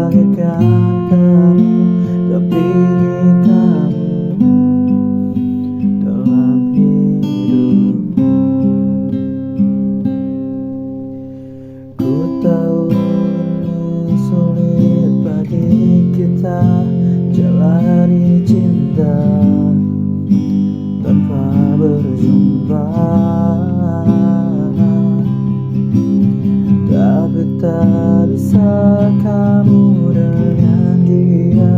bagaikan kamu, dampingi kamu dalam hidupku. Ku tahu ini sulit bagi kita jalani cinta tanpa berjumpa, tapi tak bisa kamu dengan dia